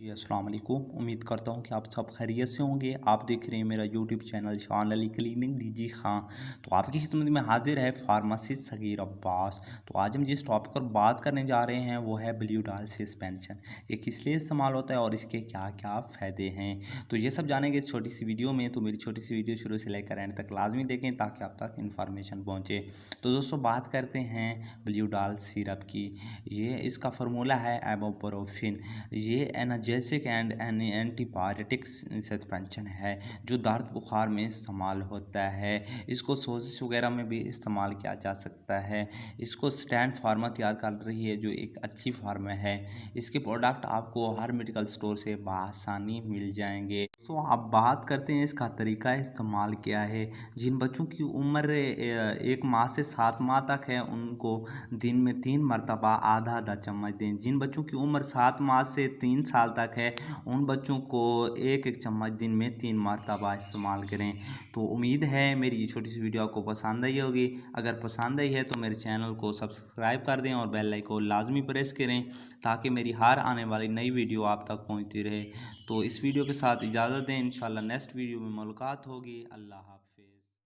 जी, अस्सलाम वालेकुम। उम्मीद करता हूँ कि आप सब खैरियत से होंगे। आप देख रहे हैं मेरा यूट्यूब चैनल शान अली क्लिनिक डीजी खां। तो आपकी खिदमत में हाजिर है फार्मासिस्ट सगीर अब्बास। तो आज हम जिस टॉपिक पर बात करने जा रहे हैं वो है ब्लूडाल सस्पेंशन। ये किस लिए इस्तेमाल होता है और इसके क्या क्या फ़ायदे हैं, तो ये सब जानेंगे इस छोटी सी वीडियो में। तो मेरी छोटी सी वीडियो शुरू से लेकर एंड तक लाजमी देखें ताकि आप तक इन्फॉर्मेशन पहुँचे। तो दोस्तों बात करते हैं ब्लूडाल सिरप की। ये इसका फार्मूला है एबोप्रोफिन। ये एनाल्जेसिक एंड एंटीपायरेटिक सस्पेंशन है जो दर्द बुखार में इस्तेमाल होता है। इसको सोजिश वगैरह में भी इस्तेमाल किया जा सकता है। इसको स्टैंड फार्मा तैयार कर रही है जो एक अच्छी फार्मा है। इसके प्रोडक्ट आपको हर मेडिकल स्टोर से बआसानी मिल जाएंगे। तो अब बात करते हैं इसका तरीका इस्तेमाल क्या है। जिन बच्चों की उम्र 1 माह से 7 माह तक है उनको दिन में 3 मरतबा आधा आधा चम्मच दें। जिन बच्चों की उम्र 7 माह से 3 साल तक है उन बच्चों को एक एक चम्मच दिन में 3 मरतबा इस्तेमाल करें। तो उम्मीद है मेरी ये छोटी सी वीडियो आपको पसंद आई होगी। अगर पसंद आई है तो मेरे चैनल को सब्सक्राइब कर दें और बेल आइकन को लाजमी प्रेस करें ताकि मेरी हर आने वाली नई वीडियो आप तक पहुंचती रहे। तो इस वीडियो के साथ इजाज़त दें, इंशाल्लाह नेक्स्ट वीडियो में मुलाकात होगी। अल्लाह हाफ़िज़।